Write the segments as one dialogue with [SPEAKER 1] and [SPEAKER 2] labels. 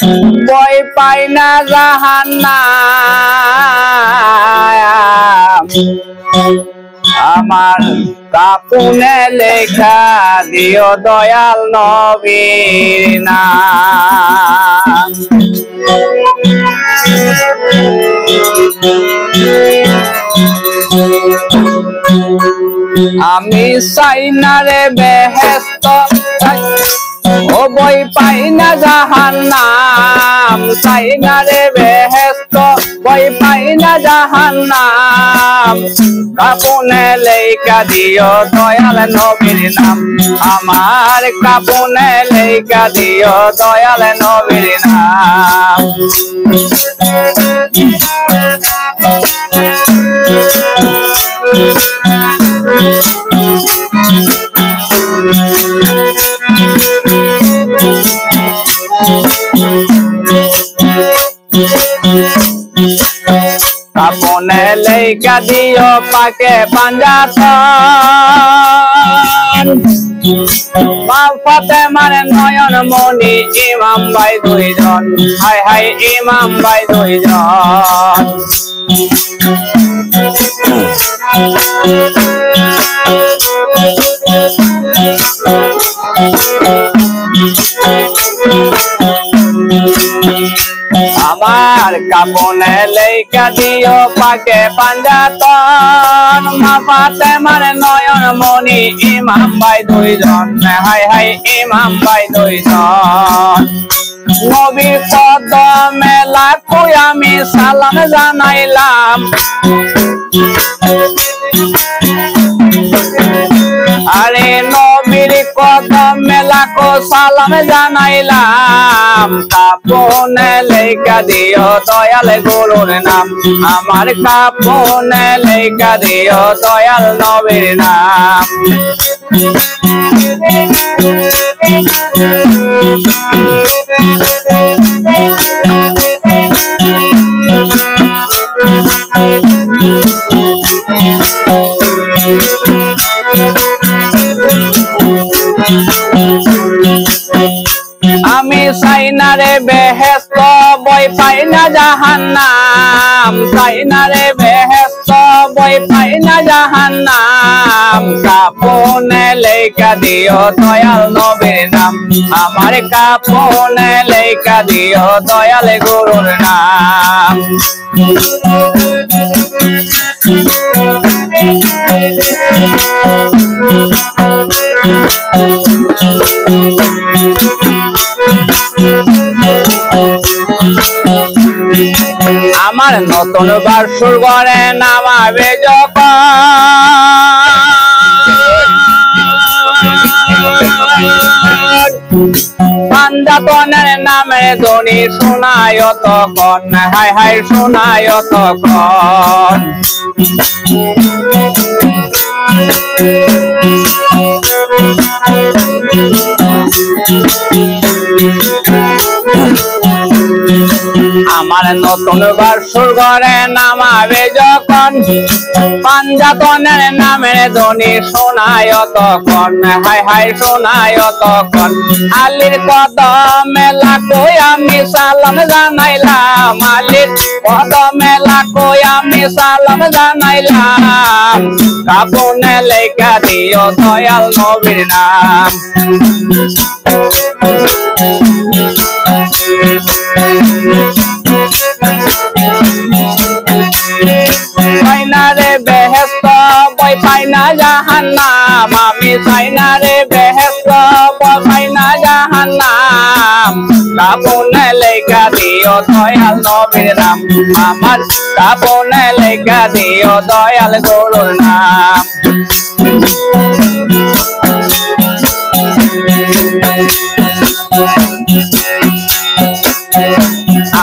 [SPEAKER 1] ভয় পাই না জাহান্নাম আমার কাপুনে লেখা দিও দয়াল নবীর নাম। আমি চাই না রে বেহেশত ও ভয় পাই না জাহান্নাম চাই না রে বেহেশত ভয় পাই না জাহান্নাম কাপুনে লেখা দিও দয়াল নবীর নাম আমার কাপুনে লেখা দিও দয়াল নবীর নাম। কাপুনে লেখা দিও পাকে পাঞ্জাতন মা ফাতেমার নয়ন মনি ইমাম ভাই দুইজন হায় হায় ইমাম ভাই দুইজন। আমার কাপুনে লেখা দিও পাকে পাঞ্জাতন মা ফাতেমার নয়ন মনি ইমাম ভাই দুইজন হায় হায় ইমাম ভাই দুইজন। নবীর কদমে লাখো আমি সালাম জানাইলাম আরে নবীর কদমে লাখো সালাম জানাইলাম কাপুনে লেখা দিও দয়াল গুরুর নাম আমার কাপুনে লেখা দিও দয়াল নবীর নাম। আমি চাই না রে বেহেশত ভয় পাই না জাহান্নাম চাই না রে বেহেশত ভয় পাই না জাহান্নাম কাপুনে লেখা দিও দয়াল নবীর নাম আমার কাপুনে লেখা দিও দয়াল গুরুর নাম। আমার নতুন বাসুর ঘরে নামাবে যখন পাঞ্জাতনের নামে ধ্বনি শোনায় তখন হায় হায় শোনায় তখন। আমার নতুন বাসুর ঘরে নামাবে যখন পাঞ্জাতনের নামের ধ্বনি শোনায় তখন হায় হায় শোনায় তখন। আলীর কদমে লাখো আমি সালাম জানাইলাম আলীর কদমে লাখো আমি সালাম জানাইলাম কাপুনে লেখা দিও দয়াল নবীর নাম। চাই না রে বেহেশত ভয় পাই না জাহান্নাম আমি চাই না রে বেহেশত ভয় পাই না জাহান্নাম কাপুনে লেখা দিও দয়াল নবীর নাম আমার কাপুনে লেখা দিও দয়াল গুরুর নাম।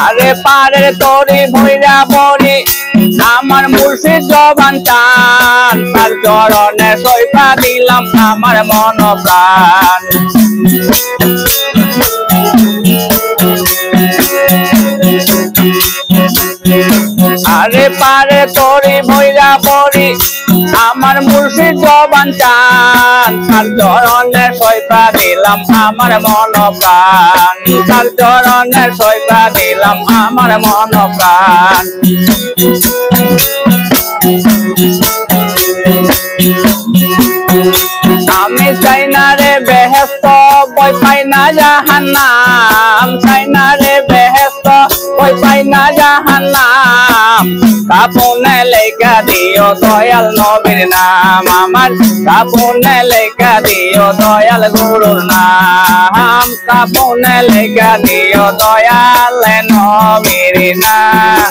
[SPEAKER 1] আরে পারের তরি ভৈরা বরি আমার মুর্শিদ জবান টান তার চরণে সইফা দিলাম আমার মন প্রাণ। আরে পারে তরি ভৈরা বরি আমার মুর্শিদ জবান চান তার চরণের সইপা দিলাম আমার মন প্রাণ তার চরণের সইপা দিলাম আমার মন প্রাণ আমি চাই না রে বেহেশত বই পাই না জাহান্নাম চাই না রে বেহেশত বই পাই না জাহান্নাম কাপনে লেখা দিও দয়াল নবীর নাম আমার কাপনে লেখা দিও দয়াল গুরুর নাম কাপনে লেখা দিও দয়াল নবীর নাম